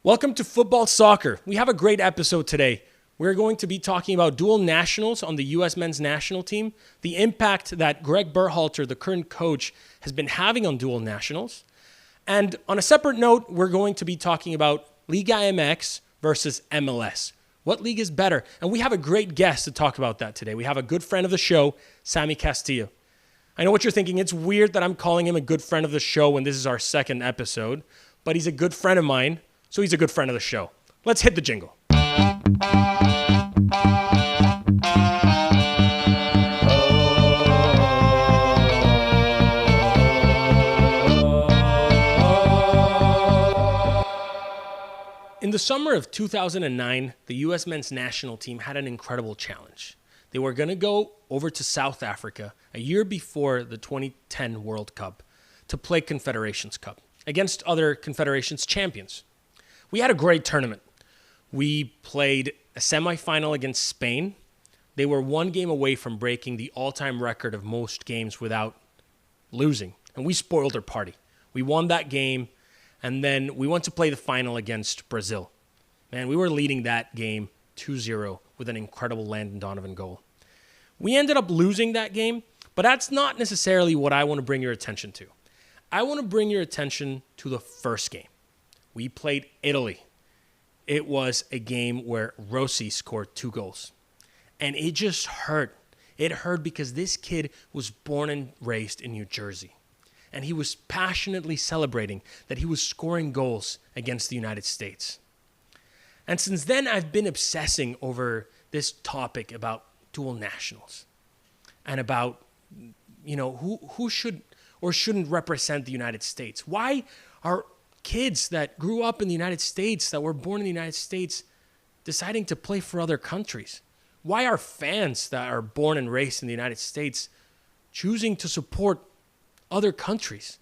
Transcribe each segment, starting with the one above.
Welcome to Football Soccer. We have a great episode today. We're going to be talking about dual nationals on the U.S. men's national team, the impact that Gregg Berhalter, the current coach, has been having on dual nationals. And on a separate note, we're going to be talking about Liga MX versus MLS. What league is better? And we have a great guest to talk about that today. We have a good friend of the show, Samy Castillo. I know what you're thinking. It's weird that I'm calling him a good friend of the show when this is our second episode, but he's a good friend of mine. So he's a good friend of the show. Let's hit the jingle. In the summer of 2009, the U.S. men's national team had an incredible challenge. They were going to go over to South Africa a year before the 2010 World Cup to play Confederations Cup against other Confederations champions. We had a great tournament. We played a semifinal against Spain. They were one game away from breaking the all-time record of most games without losing, and we spoiled their party. We won that game, and then we went to play the final against Brazil. Man, we were leading that game 2-0 with an incredible Landon Donovan goal. We ended up losing that game, but that's not necessarily what I want to bring your attention to. I want to bring your attention to the first game. We played Italy. It was a game where Rossi scored 2 goals. And it just hurt. It hurt because this kid was born and raised in New Jersey. And he was passionately celebrating that he was scoring goals against the United States. And since then, I've been obsessing over this topic about dual nationals. And about, who should or shouldn't represent the United States. Why are kids that grew up in the United States, that were born in the United States, deciding to play for other countries? Why are fans that are born and raised in the United States choosing to support other countries?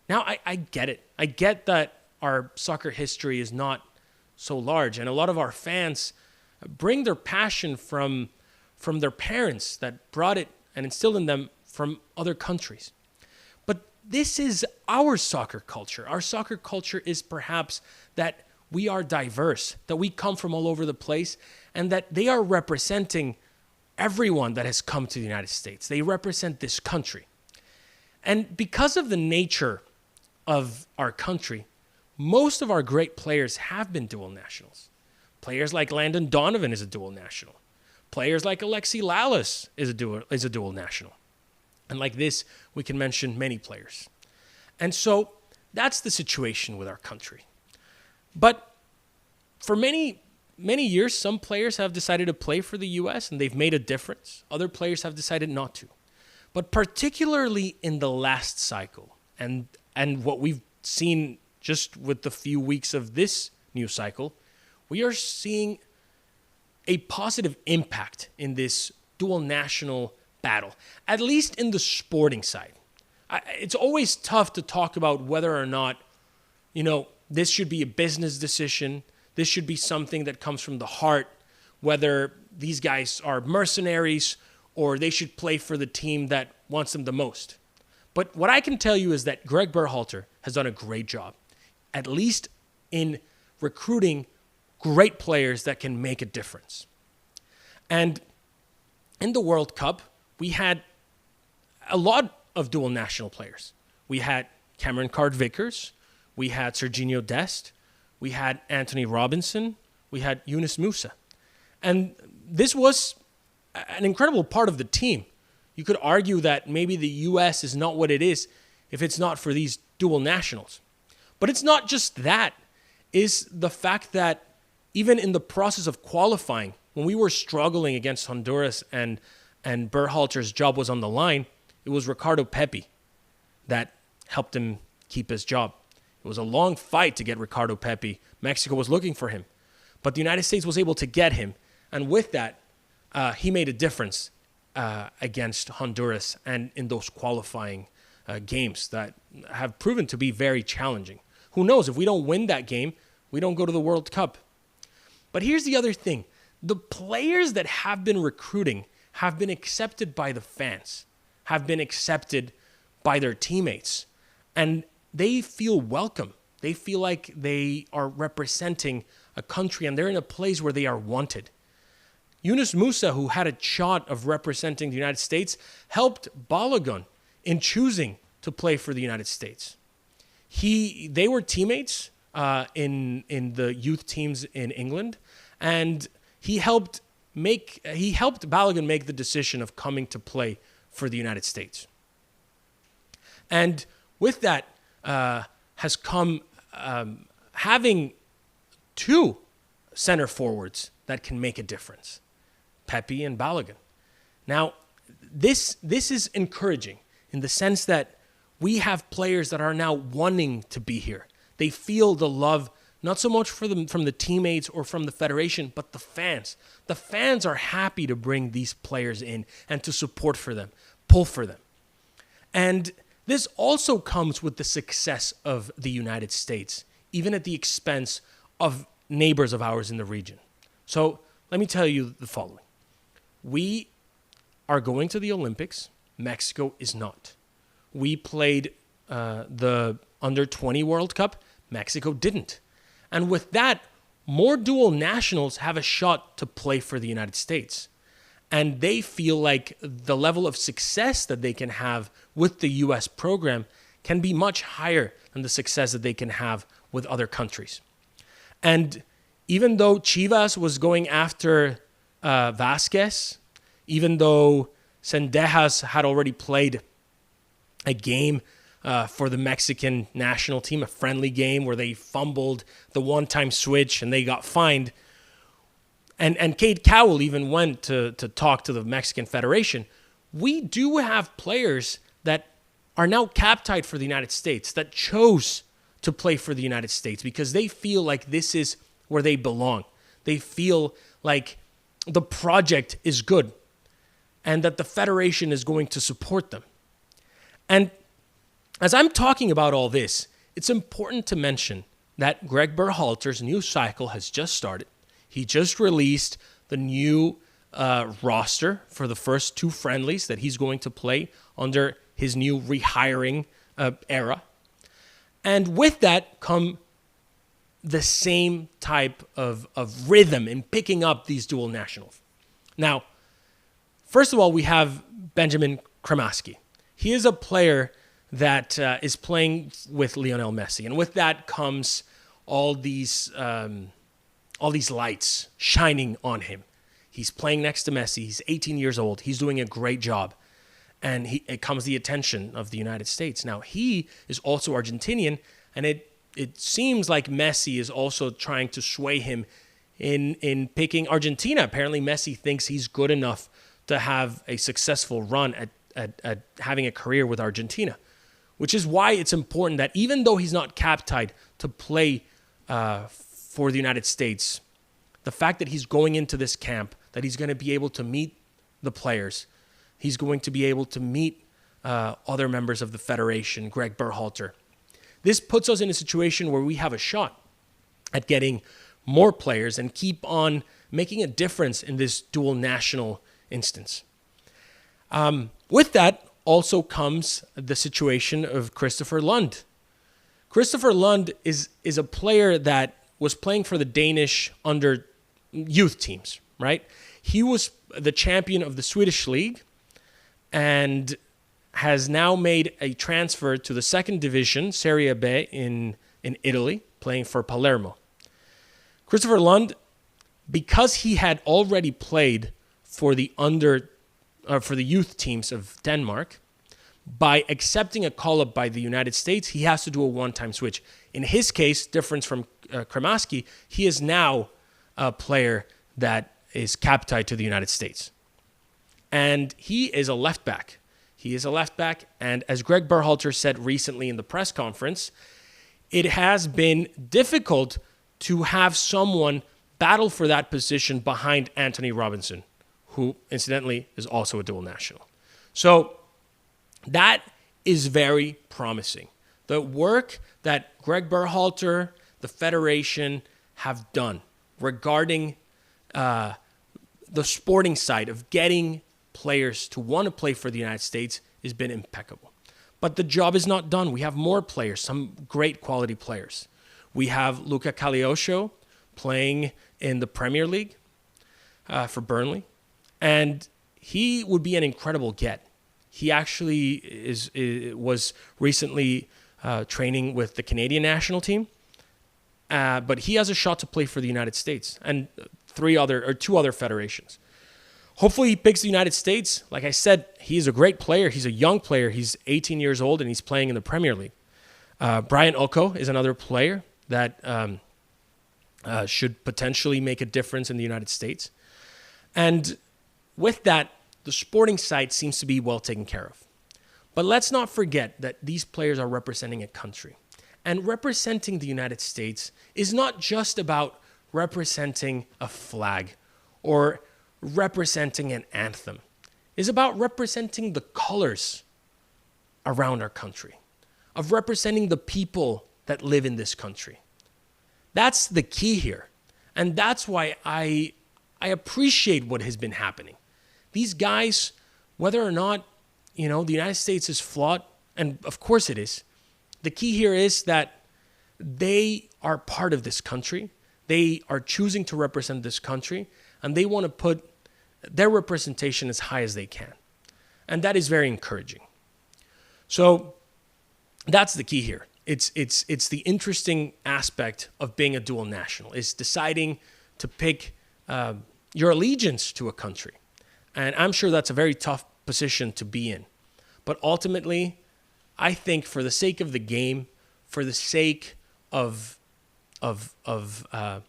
Now, I get it. I get that our soccer history is not so large, and a lot of our fans bring their passion from their parents that brought it and instilled in them from other countries. This is our soccer culture. Our soccer culture is perhaps that we are diverse, that we come from all over the place, and that they are representing everyone that has come to the United States. They represent this country. And because of the nature of our country, most of our great players have been dual nationals. Players like Landon Donovan is a dual national. Players like Alexi Lalas is a dual national. And like this, we can mention many players. And so that's the situation with our country. But for many years, some players have decided to play for the U.S. and they've made a difference. Other players have decided not to. But particularly in the last cycle, and what we've seen just with the few weeks of this new cycle, we are seeing a positive impact in this dual national battle, at least in the sporting side. It's always tough to talk about whether or not, this should be a business decision. This should be something that comes from the heart, whether these guys are mercenaries or they should play for the team that wants them the most. But what I can tell you is that Gregg Berhalter has done a great job, at least in recruiting great players that can make a difference. And in the World Cup, we had a lot of dual national players. We had Cameron Carr-Vickers. We had Serginho Dest. We had Anthony Robinson. We had Yunus Musa. And this was an incredible part of the team. You could argue that maybe the U.S. is not what it is if it's not for these dual nationals. But it's not just that. It's the fact that even in the process of qualifying, when we were struggling against Honduras and Berhalter's job was on the line, it was Ricardo Pepi that helped him keep his job. It was a long fight to get Ricardo Pepi. Mexico was looking for him. But the United States was able to get him. And with that, he made a difference against Honduras and in those qualifying games that have proven to be very challenging. Who knows, if we don't win that game, we don't go to the World Cup. But here's the other thing. The players that have been recruiting have been accepted by the fans, have been accepted by their teammates, and they feel welcome. They feel like they are representing a country and they're in a place where they are wanted. Yunus Musa, who had a shot of representing the United States, helped Balogun in choosing to play for the United States. They were teammates in the youth teams in England, and he helped Balogun make the decision of coming to play for the United States. And with that has come having two center forwards that can make a difference, Pepe and Balogun. Now, this is encouraging in the sense that we have players that are now wanting to be here. They feel the love, not so much from the teammates or from the federation, but the fans. The fans are happy to bring these players in and to support for them, pull for them. And this also comes with the success of the United States, even at the expense of neighbors of ours in the region. So let me tell you the following. We are going to the Olympics. Mexico is not. We played the Under-20 World Cup. Mexico didn't. And with that, more dual nationals have a shot to play for the United States. And they feel like the level of success that they can have with the U.S. program can be much higher than the success that they can have with other countries. And even though Chivas was going after Vasquez, even though Cendejas had already played a game for the Mexican national team, a friendly game where they fumbled the one-time switch and they got fined, and Cade Cowell even went to talk to the Mexican Federation, we do have players that are now cap-tied for the United States, that chose to play for the United States because they feel like this is where they belong. They feel like the project is good and that the Federation is going to support them. And as I'm talking about all this, it's important to mention that Gregg Berhalter's new cycle has just started. He just released the new roster for the first two friendlies that he's going to play under his new rehiring era. And with that come the same type of rhythm in picking up these dual nationals. Now, first of all, we have Benjamin Cremaschi. He is a player that is playing with Lionel Messi. And with that comes all these lights shining on him. He's playing next to Messi. He's 18 years old. He's doing a great job. And it comes the attention of the United States. Now, he is also Argentinian, and it seems like Messi is also trying to sway him in picking Argentina. Apparently, Messi thinks he's good enough to have a successful run at having a career with Argentina, which is why it's important that even though he's not cap-tied to play for the United States, the fact that he's going into this camp, that he's going to be able to meet the players, he's going to be able to meet other members of the Federation, Gregg Berhalter. This puts us in a situation where we have a shot at getting more players and keep on making a difference in this dual national instance. With that also comes the situation of Christopher Lund. Christopher Lund is a player that was playing for the Danish under youth teams, right? He was the champion of the Swedish league and has now made a transfer to the second division, Serie B in Italy, playing for Palermo. Christopher Lund, because he had already played for the youth teams of Denmark, by accepting a call-up by the United States, he has to do a one-time switch. In his case, difference from Cremaschi, he is now a player that is cap-tied to the United States. And he is a left back. And as Gregg Berhalter said recently in the press conference, it has been difficult to have someone battle for that position behind Anthony Robinson, who incidentally is also a dual national. So that is very promising. The work that Gregg Berhalter, the Federation, have done regarding the sporting side of getting players to want to play for the United States has been impeccable. But the job is not done. We have more players, some great quality players. We have Luca Caglioscio playing in the Premier League for Burnley, and he would be an incredible get. He actually was recently training with the Canadian national team, but he has a shot to play for the United States and two other federations. Hopefully he picks the United States. Like I said, he's a great player. He's a young player. He's 18 years old, and he's playing in the Premier League. Brian Oko is another player that should potentially make a difference in the United States. And with that, the sporting side seems to be well taken care of. But let's not forget that these players are representing a country. And representing the United States is not just about representing a flag or representing an anthem. It's about representing the colors around our country, of representing the people that live in this country. That's the key here. And that's why I appreciate what has been happening. These guys, whether or not, the United States is flawed, and of course it is, the key here is that they are part of this country. They are choosing to represent this country, and they want to put their representation as high as they can. And that is very encouraging. So that's the key here. It's the interesting aspect of being a dual national, is deciding to pick your allegiance to a country. And I'm sure that's a very tough position to be in. But ultimately, I think for the sake of the game, for the sake of the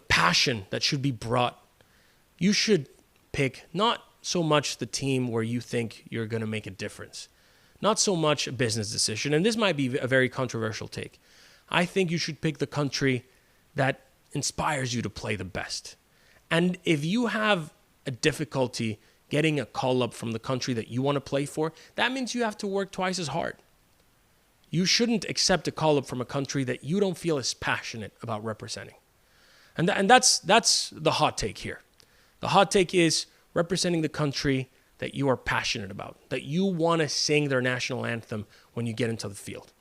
passion that should be brought, you should pick not so much the team where you think you're going to make a difference, not so much a business decision. And this might be a very controversial take. I think you should pick the country that inspires you to play the best. And if you have a difficulty getting a call up from the country that you want to play for, that means you have to work twice as hard. You shouldn't accept a call up from a country that you don't feel as passionate about representing. And that's the hot take here. The hot take is representing the country that you are passionate about, that you want to sing their national anthem when you get into the field.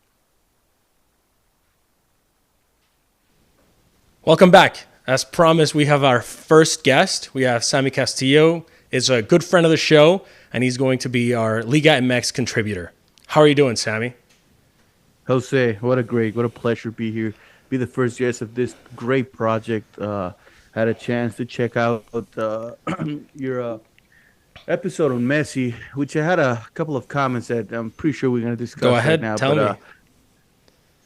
Welcome back. As promised, we have our first guest. We have Samy Castillo. He's a good friend of the show, and he's going to be our Liga MX contributor. How are you doing, Samy? Jose, what a pleasure to be here. Be the first guest of this great project. Had a chance to check out your episode on Messi, which I had a couple of comments that I'm pretty sure we're going to discuss. Go ahead, right now. tell me.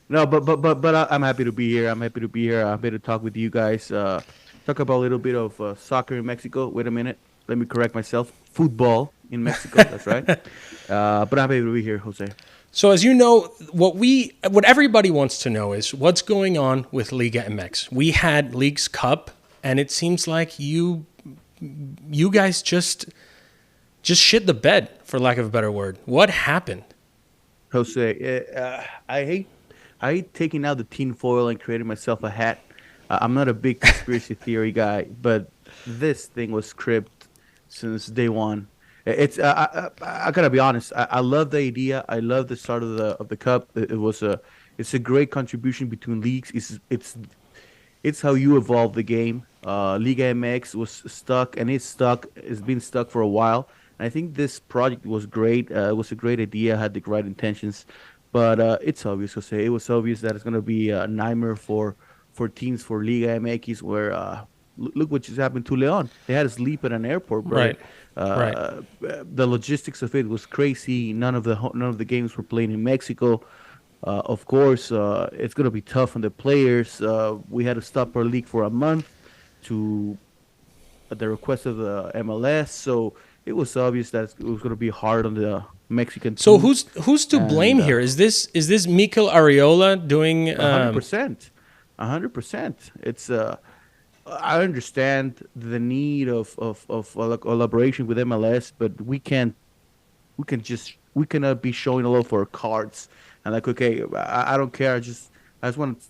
No, but I'm happy to be here. I'm happy to talk with you guys. Talk about a little bit of soccer in Mexico. Wait a minute. Let me correct myself. Football in Mexico. That's right. But I'm happy to be here, Jose. So as you know, what everybody wants to know is what's going on with Liga MX. We had Leagues Cup, and it seems like you guys just shit the bed, for lack of a better word. What happened? Jose, I hate taking out the tin foil and creating myself a hat. I'm not a big conspiracy theory guy, but this thing was scripted since day one. It's I gotta be honest. I love the idea. I love the start of the cup. It's a great contribution between leagues. It's how you evolve the game. Liga MX was stuck, and it's stuck. It's been stuck for a while. And I think this project was great. It was a great idea. Had the right intentions, but it's obvious. Jose, it was obvious that it's gonna be a nightmare for teams for Liga MX. Where look what just happened to Leon. They had to sleep at an airport, bro. Right. The logistics of it was crazy. None of the games were played in Mexico. Of course, it's going to be tough on the players. We had to stop our league for a month to at the request of the MLS. So it was obvious that it was going to be hard on the Mexican team. So who's to blame here? Is this Mikel Arriola doing 100%? 100%. It's I understand the need of collaboration with MLS, but we cannot be showing a lot for our cards and okay, I don't care. I just want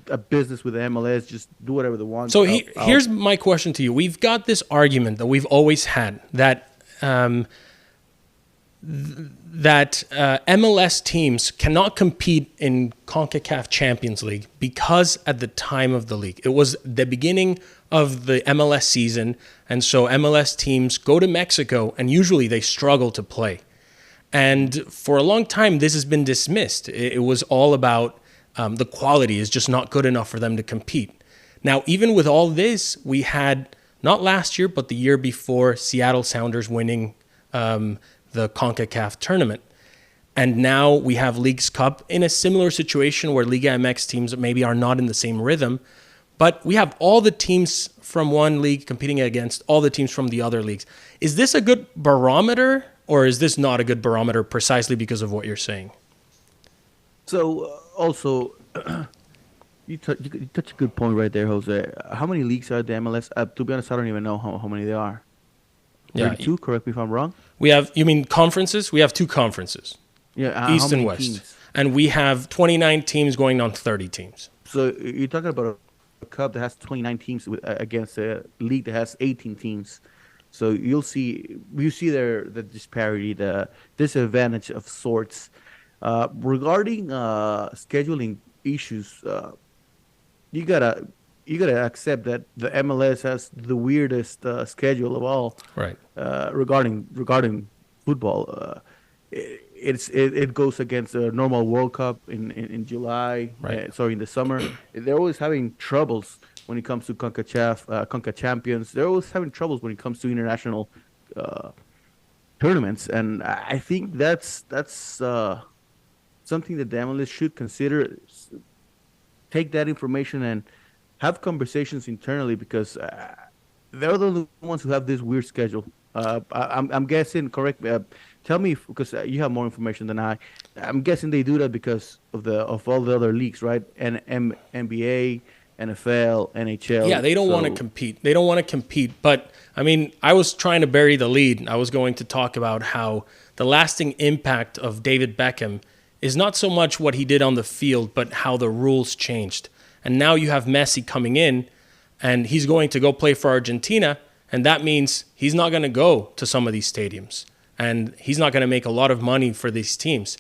a business with the MLS. Just do whatever they want. So here's my question to you. We've got this argument that we've always had that that MLS teams cannot compete in CONCACAF Champions League because at the time of the league, it was the beginning of the MLS season, and so MLS teams go to Mexico, and usually they struggle to play. And for a long time, this has been dismissed. It was all about the quality is just not good enough for them to compete. Now, even with all this, we had, not last year, but the year before, Seattle Sounders winning the CONCACAF tournament. And now we have Leagues Cup in a similar situation where Liga MX teams maybe are not in the same rhythm, but we have all the teams from one league competing against all the teams from the other leagues. Is this a good barometer, or is this not a good barometer precisely because of what you're saying? So also, you touch a good point right there, Jose. How many leagues are the MLS? To be honest, I don't even know how many there are. Yeah, 32, correct me if I'm wrong. We have, you mean conferences? We have two conferences, Yeah, East how many and West. teams? And we have 29 teams going on 30 teams. So you're talking about a cup that has 29 teams against a league that has 18 teams. So you see there the disparity, the disadvantage of sorts. Regarding scheduling issues, you gotta accept that the MLS has the weirdest schedule of all. Right. Regarding football, it goes against a normal World Cup in July. Right. Sorry, in the summer. They're always having troubles when it comes to Conca Champions. They're always having troubles when it comes to international tournaments, and I think that's something that the MLS should consider. Take that information and have conversations internally, because they're the ones who have this weird schedule. I'm guessing. Correct me. Tell me, because you have more information than I. I'm guessing they do that because of all the other leagues, right? And NBA, NFL, NHL. Yeah, they don't want to compete. They don't want to compete. But, I mean, I was trying to bury the lead. I was going to talk about how the lasting impact of David Beckham is not so much what he did on the field, but how the rules changed. And now you have Messi coming in, and he's going to go play for Argentina, and that means he's not going to go to some of these stadiums, and he's not going to make a lot of money for these teams.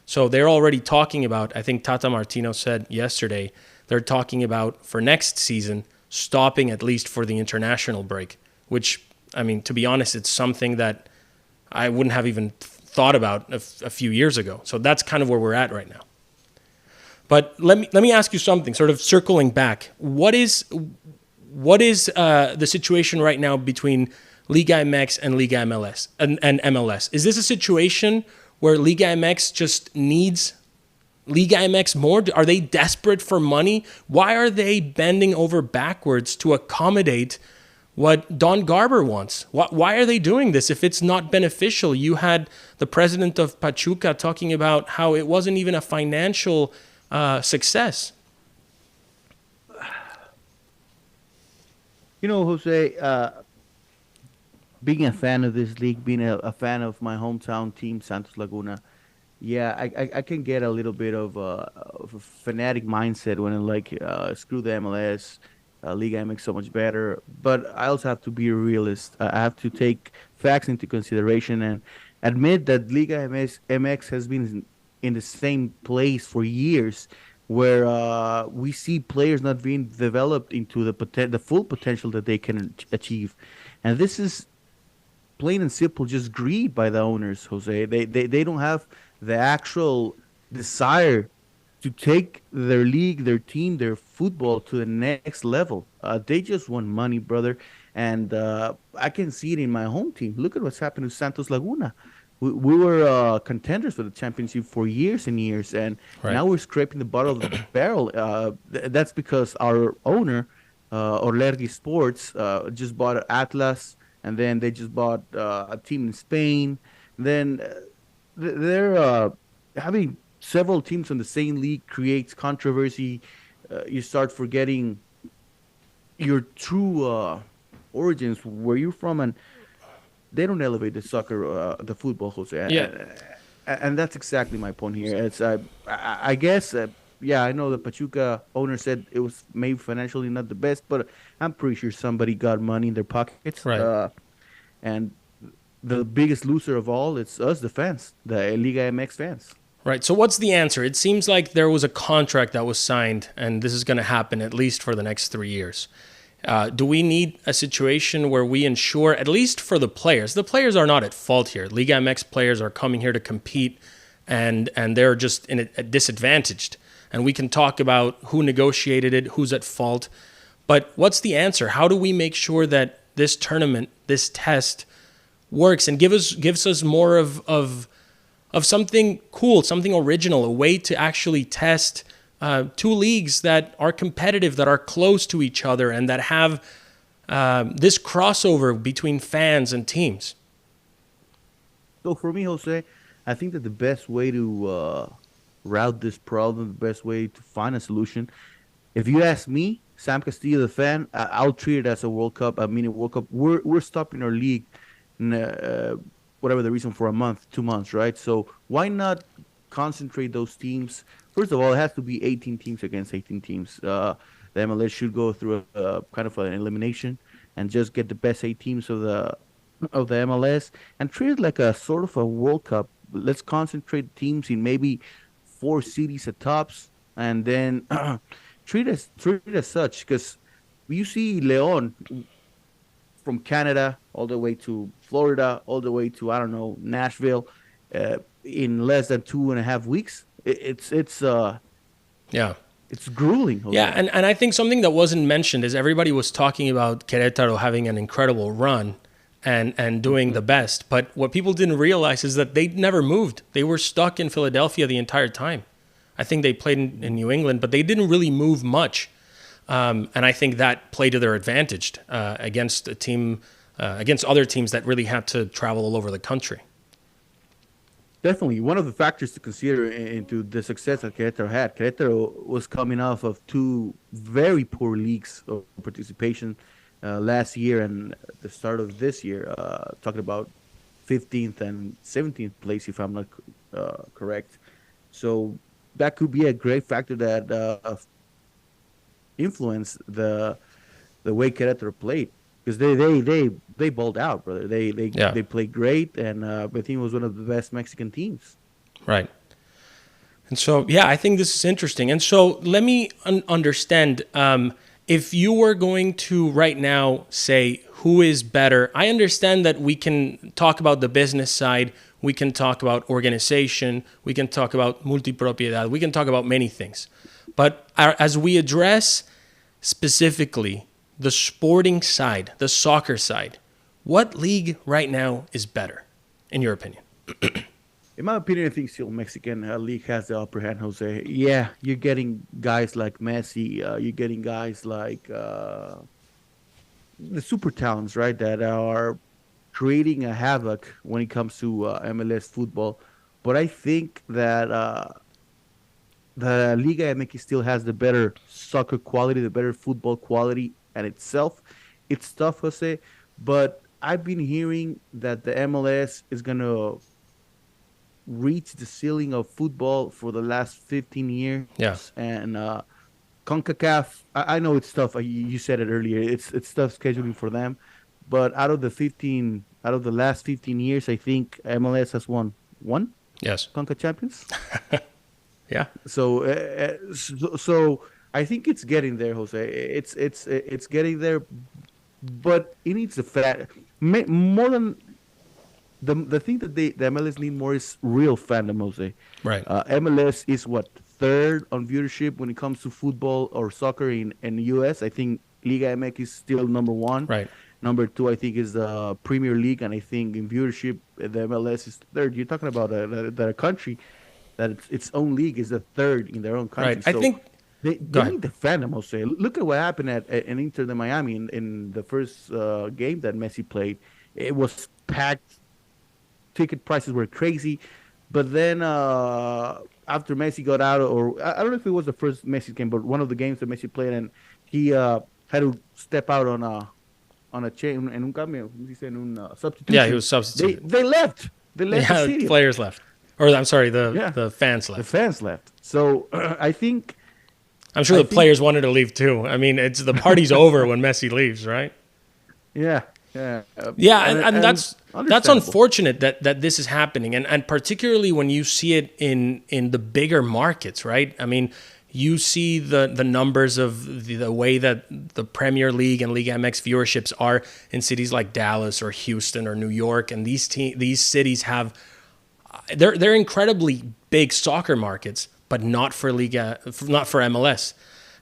So they're already talking about, I think Tata Martino said yesterday, they're talking about for next season stopping at least for the international break, which, I mean, to be honest, it's something that I wouldn't have even thought about a few years ago. So that's kind of where we're at right now. But let me ask you something, sort of circling back. What is the situation right now between Liga MX and Liga MLS and MLS? Is this a situation where Liga MX just needs Liga MX more? Are they desperate for money? Why are they bending over backwards to accommodate what Don Garber wants? Why are they doing this if it's not beneficial? You had the president of Pachuca talking about how it wasn't even a financial success. You know, Jose, being a fan of this league, being a fan of my hometown team, Santos Laguna, yeah, I can get a little bit of a fanatic mindset when I'm like, screw the MLS, Liga MX so much better. But I also have to be a realist. I have to take facts into consideration and admit that Liga MX has been in the same place for years, where we see players not being developed into the full potential that they can achieve. And this is plain and simple just greed by the owners, Jose. They don't have the actual desire to take their league, their team, their football to the next level. They just want money, brother. And I can see it in my home team. Look at what's happened to Santos Laguna. We were contenders for the championship for years and years, and now we're scraping the bottom of the barrel. That's because our owner, Orlerdi Sports, just bought Atlas, and then they just bought a team in Spain. Then they're having several teams in the same league creates controversy. You start forgetting your true origins, where you're from, and they don't elevate the soccer, the football, Jose. Yeah. And that's exactly my point here. It's I guess, yeah, I know the Pachuca owner said it was maybe financially not the best, but I'm pretty sure somebody got money in their pockets. Right. And the biggest loser of all, it's us, the fans, the Liga MX fans. Right. So what's the answer? It seems like there was a contract that was signed, and this is going to happen at least for the next 3 years. Do we need a situation where we ensure, at least for the players? The players are not at fault here. Liga MX players are coming here to compete, and they're just disadvantaged. And we can talk about who negotiated it, who's at fault. But what's the answer? How do we make sure that this tournament, this test, works and gives us more of something cool, something original, a way to actually test two leagues that are competitive, that are close to each other, and that have this crossover between fans and teams? So for me, Jose, I think that the best way to route this problem, the best way to find a solution, if you ask me, Sam Castillo, the fan, I'll treat it as a World Cup, a mini World Cup. We're stopping our league, whatever the reason, for a month, 2 months, right? So why not concentrate those teams? First of all, it has to be 18 teams against 18 teams. The MLS should go through a kind of an elimination and just get the best 8 teams of the MLS and treat it like a sort of a World Cup. Let's concentrate teams in maybe 4 cities at tops, and then treat it as such. Because you see Leon from Canada all the way to Florida, all the way to, I don't know, Nashville, in less than 2.5 weeks. It's grueling. Jose. Yeah, and I think something that wasn't mentioned is everybody was talking about Querétaro having an incredible run and doing the best. But what people didn't realize is that they never moved. They were stuck in Philadelphia the entire time. I think they played in New England, but they didn't really move much. And I think that played to their advantage against a team, against other teams that really had to travel all over the country. Definitely. One of the factors to consider into the success that Querétaro had. Querétaro was coming off of 2 very poor leagues of participation last year and the start of this year, talking about 15th and 17th place, if I'm not correct. So that could be a great factor that influenced the way Querétaro played, because they balled out, brother. They played great, and I think it was one of the best Mexican teams. Right. And so, yeah, I think this is interesting. And so let me understand, if you were going to right now say who is better, I understand that we can talk about the business side, we can talk about organization, we can talk about multipropiedad, we can talk about many things. But as we address specifically the sporting side, the soccer side, what league right now is better, in your opinion? In my opinion, I think still Mexican league has the upper hand, Jose. Yeah, you're getting guys like Messi. You're getting guys like the super talents, right, that are creating a havoc when it comes to MLS football. But I think that the Liga MX still has the better soccer quality, the better football quality and itself. It's tough, Jose, but I've been hearing that the MLS is going to reach the ceiling of football for the last 15 years. Yeah. And CONCACAF, I know it's tough. You said it earlier. It's tough scheduling for them. But out of the last 15 years, I think MLS has won one. Yes. CONCACAF champions. Yeah. So I think it's getting there, Jose. It's getting there, but it needs more than the thing that the MLS need more is real fandom, Jose. Right. MLS is what, 3rd on viewership when it comes to football or soccer in the U.S. I think Liga MX is still number 1. Right. Number 2, I think, is the Premier League, and I think in viewership the MLS is 3rd. You're talking about that a country that its own league is the 3rd in their own country. Right. So I think they need the fandom, Jose. Look at what happened at Inter de Miami in the first game that Messi played. It was packed. Ticket prices were crazy. But then after Messi got out, or I don't know if it was the first Messi game, but one of the games that Messi played, and he had to step out on a chain, en un cambio, substitution. Yeah, he was substituted. They left. They left the stadium. Players left. Or I'm sorry, the fans left. The fans left. So I think... I'm sure the players wanted to leave too. I mean, the party's over when Messi leaves, right? Yeah. Yeah, Yeah, and and that's understandable. unfortunate that this is happening, and particularly when you see it in the bigger markets, right? I mean, you see the numbers of the way that the Premier League and Liga MX viewerships are in cities like Dallas or Houston or New York, and these cities have they're incredibly big soccer markets, but not for Liga, not for MLS,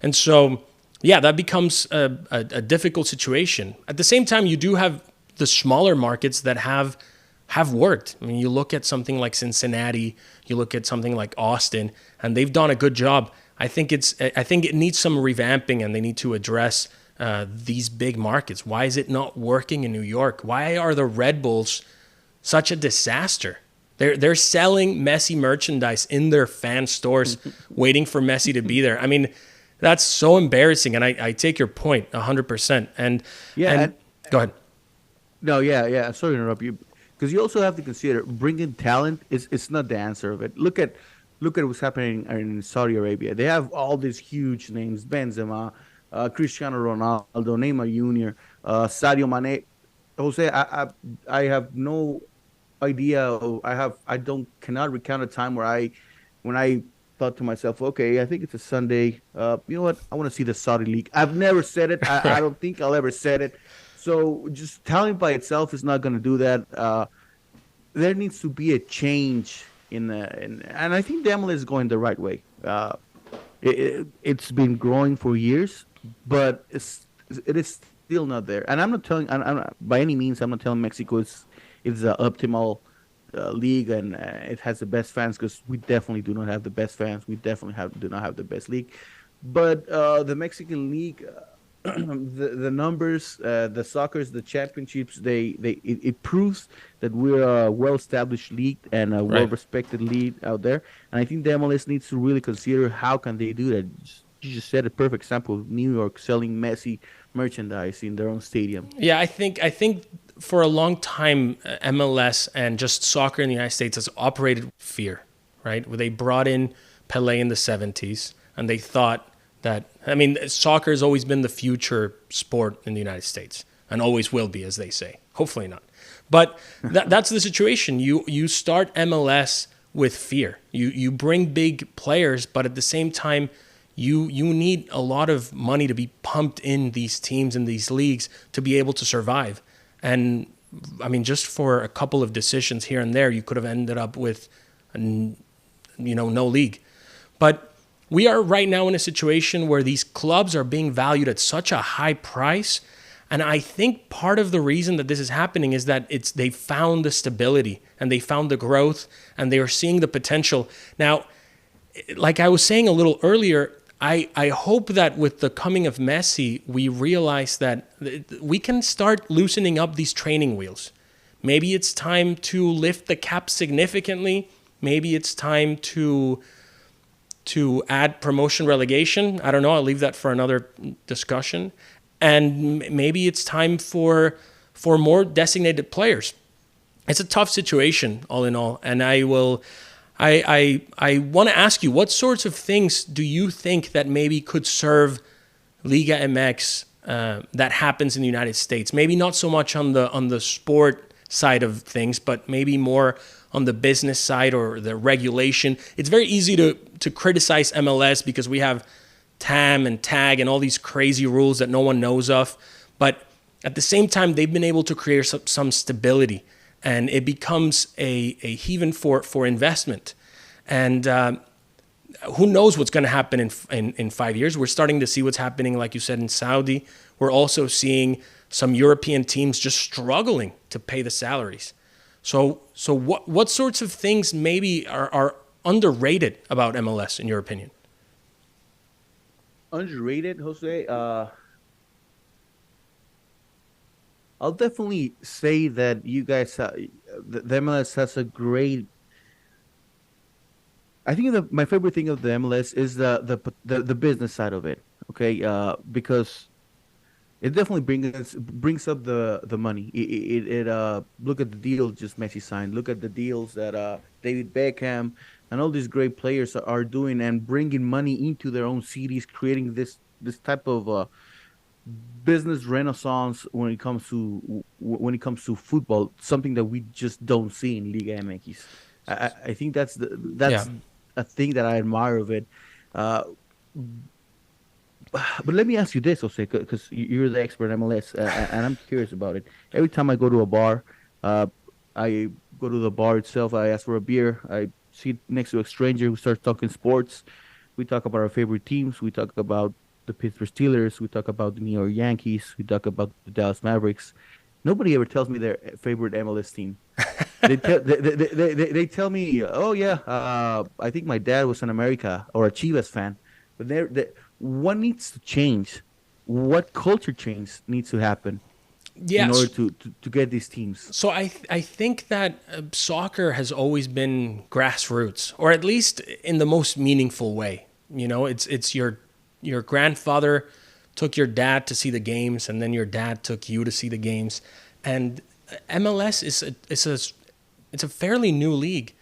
and so yeah, that becomes a difficult situation. At the same time, you do have the smaller markets that have worked. I mean, you look at something like Cincinnati, you look at something like Austin, and they've done a good job. I think it needs some revamping, and they need to address these big markets. Why is it not working in New York? Why are the Red Bulls such a disaster? They're selling Messi merchandise in their fan stores, waiting for Messi to be there. I mean, that's so embarrassing. And I take your point 100%. Yeah, And go ahead. no, yeah. Sorry to interrupt you, because you also have to consider bringing talent is it's not the answer of it. Look at what's happening in Saudi Arabia. They have all these huge names: Benzema, Cristiano Ronaldo, Neymar Jr., Sadio Mane. Jose, I have no idea. I don't cannot recount a time where when I thought to myself, okay, I think it's a Sunday. You know what? I want to see the Saudi League. I've never said it. I Right. don't think I'll ever said it. So just talent by itself is not going to do that. There needs to be a change and I think the MLS is going the right way. It's been growing for years, but it is still not there. And I'm not, by any means, I'm not telling Mexico is the optimal league and it has the best fans, because we definitely do not have the best fans. We definitely do not have the best league. But the Mexican league, the numbers, the soccer's, the championships, it proves that we're a well-established league and a Right. well-respected league out there. And I think the MLS needs to really consider how can they do that. You just said a perfect example of New York selling Messi merchandise in their own stadium. Yeah, I think for a long time, MLS and just soccer in the United States has operated with fear, right? Where they brought in Pele in the 70s, and they thought that, I mean, soccer has always been the future sport in the United States, and always will be, as they say. Hopefully not. But that's the situation. You start MLS with fear. You bring big players, but at the same time, you need a lot of money to be pumped in these teams and these leagues to be able to survive. And I mean, just for a couple of decisions here and there, you could have ended up with, no league. But we are right now in a situation where these clubs are being valued at such a high price. And I think part of the reason that this is happening is that they found the stability and they found the growth and they are seeing the potential. Now, like I was saying a little earlier, I hope that with the coming of Messi, we realize that we can start loosening up these training wheels. Maybe it's time to lift the cap significantly. Maybe it's time to add promotion relegation. I don't know. I'll leave that for another discussion. And maybe it's time for more designated players. It's a tough situation, all in all. And I want to ask you, what sorts of things do you think that maybe could serve Liga MX that happens in the United States? Maybe not so much on the sport side of things, but maybe more on the business side or the regulation. It's very easy to criticize MLS because we have TAM and TAG and all these crazy rules that no one knows of. But at the same time, they've been able to create some stability, and it becomes a haven for investment. And who knows what's going to happen in 5 years? We're starting to see what's happening, like you said, in Saudi. We're also seeing some European teams just struggling to pay the salaries. So what sorts of things maybe are underrated about MLS in your opinion? Underrated, Jose. I'll definitely say that you guys, the MLS has a great. I think my favorite thing of the MLS is the business side of it. Okay, because it definitely brings up the money. Look at the deals just Messi signed. Look at the deals that David Beckham and all these great players are doing and bringing money into their own cities, creating this type of business renaissance when it comes to football, something that we just don't see in Liga MX. I think Yeah. that's a thing that I admire of it. Uh, but let me ask you this, Jose, because you're the expert in MLS, and I'm curious about it. Every time I go to a bar, uh, I go to the bar itself. I ask for a beer. I sit next to a stranger who starts talking sports. We talk about our favorite teams. We talk about the Pittsburgh Steelers. We talk about the New York Yankees. We talk about the Dallas Mavericks. Nobody ever tells me their favorite MLS team. They tell me, oh yeah, I think my dad was an America or a Chivas fan, but what needs to change? What culture change needs to happen in order Yes. to get these teams? So I think that soccer has always been grassroots, or at least in the most meaningful way. You know, it's your grandfather took your dad to see the games, and then your dad took you to see the games, and MLS it's a fairly new league,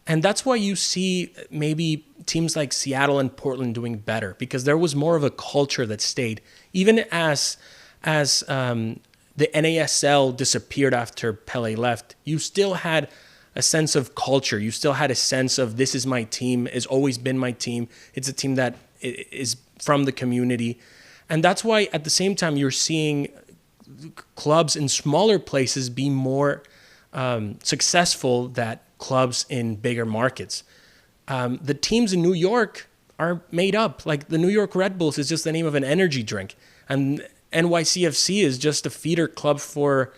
and that's why you see maybe teams like Seattle and Portland doing better, because there was more of a culture that stayed, even as the NASL disappeared after Pele left. You still had a sense of culture. You still had a sense of, this is my team, has always been my team. It's a team that is from the community. And that's why at the same time you're seeing clubs in smaller places be more successful than clubs in bigger markets. The teams in New York are made up. Like the New York Red Bulls is just the name of an energy drink, and NYCFC is just a feeder club for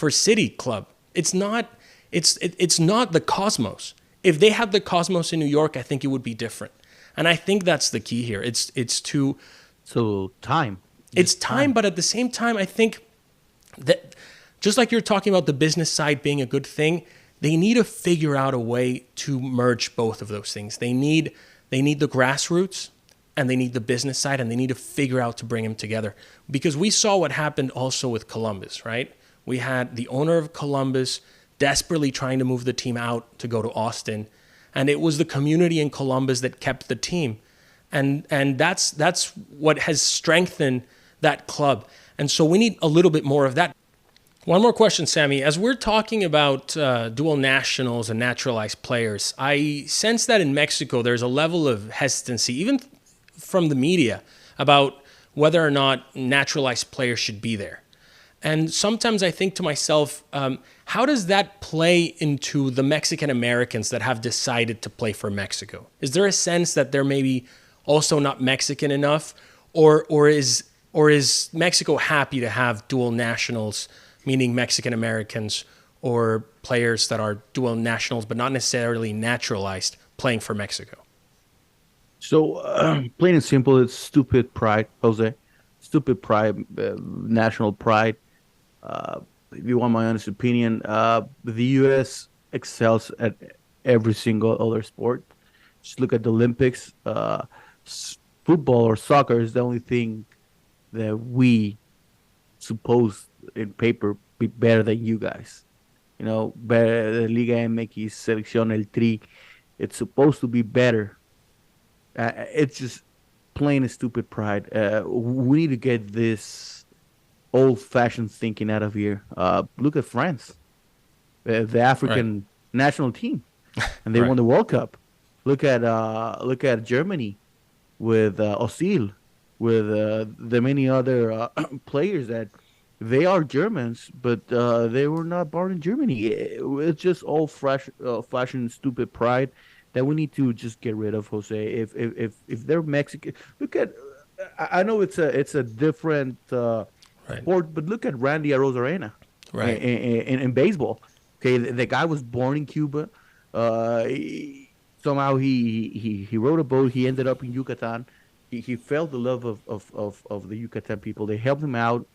City Club. It's not the Cosmos. If they had the Cosmos in New York, I think it would be different. And I think that's the key here. So time, It's just time, time. but at the same time, I think that just like you're talking about the business side being a good thing, they need to figure out a way to merge both of those things. They need the grassroots and they need the business side, and they need to figure out to bring them together. Because we saw what happened also with Columbus, right? We had the owner of Columbus desperately trying to move the team out to go to Austin, and it was the community in Columbus that kept the team. And that's what has strengthened that club. And so we need a little bit more of that. One more question, Samy. As we're talking about dual nationals and naturalized players, I sense that in Mexico there's a level of hesitancy, even from the media, about whether or not naturalized players should be there. And sometimes I think to myself, how does that play into the Mexican Americans that have decided to play for Mexico? Is there a sense that they're maybe also not Mexican enough, or is Mexico happy to have dual nationals, meaning Mexican Americans or players that are dual nationals but not necessarily naturalized, playing for Mexico? So plain and simple, it's stupid pride, Jose. Stupid pride, national pride. If you want my honest opinion, the U.S. excels at every single other sport. Just look at the Olympics. Football or soccer is the only thing that we suppose in paper be better than you guys. You know, better the Liga MX, Selección El Tri. It's supposed to be better. It's just plain and stupid pride. We need to get this old-fashioned thinking out of here. Look at France, the Right. African national team, and they Right. won the World Cup. Look at Germany with Osil, with the many other players that they are Germans, but they were not born in Germany. It's just all fresh, fashion, stupid pride that we need to just get rid of, Jose. If they're Mexican, look at. I know it's a different Right. sport, but look at Randy Arozarena Right. in baseball. Okay, the guy was born in Cuba. Somehow he rode a boat. He ended up in Yucatan. He felt the love of the Yucatan people. They helped him out.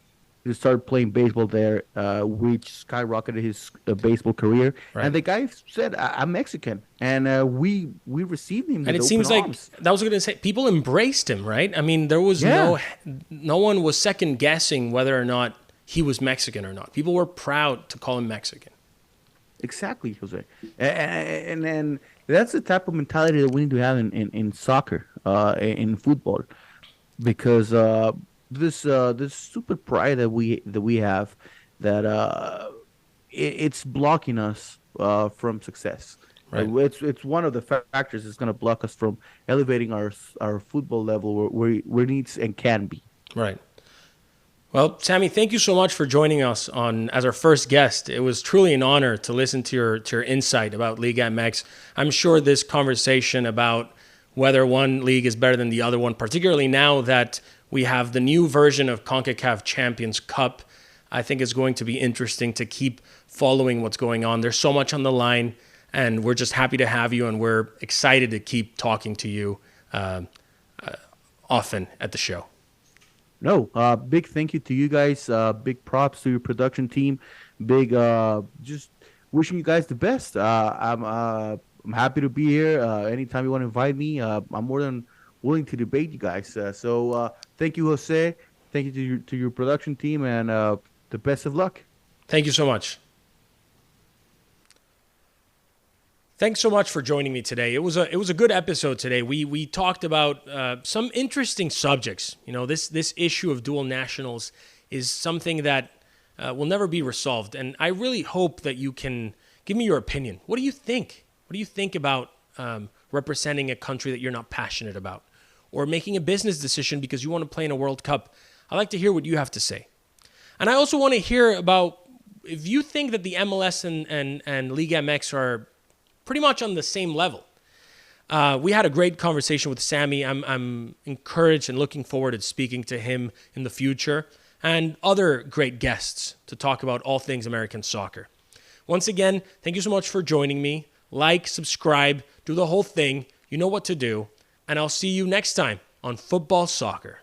He started playing baseball there, which skyrocketed his baseball career. And Right. the guy said, "I'm Mexican," and we received him And with it open seems like arms. that was going to say people embraced him, right? I mean, there was Yeah, no one was second guessing whether or not he was Mexican or not. People were proud to call him Mexican. exactly, Jose. And that's the type of mentality that we need to have in soccer, in football, because this super pride that we have that it's blocking us from success. Right. It's one of the factors that's going to block us from elevating our football level where it needs and can be. Right. Well, Samy, thank you so much for joining us on as our first guest. It was truly an honor to listen to your insight about Liga MX. I'm sure this conversation about whether one league is better than the other one, particularly now that we have the new version of CONCACAF Champions Cup, I think is going to be interesting to keep following what's going on. There's so much on the line, and we're just happy to have you, and we're excited to keep talking to you often at the show. No, big thank you to you guys. Big props to your production team. Big, just wishing you guys the best. I'm happy to be here. Anytime you want to invite me, I'm more than willing to debate you guys. Thank you, Jose. Thank you to your production team, and the best of luck. Thank you so much. Thanks so much for joining me today. It was a good episode today. We talked about some interesting subjects. You know, this issue of dual nationals is something that will never be resolved, and I really hope that you can give me your opinion. What do you think? What do you think about representing a country that you're not passionate about, or making a business decision because you want to play in a World Cup? I'd like to hear what you have to say, and I also want to hear about if you think that the MLS and Liga MX are pretty much on the same level. We had a great conversation with Samy. I'm encouraged and looking forward to speaking to him in the future and other great guests to talk about all things American soccer. Once again, thank you so much for joining me. Like, subscribe, do the whole thing. You know what to do. And I'll see you next time on Football Soccer.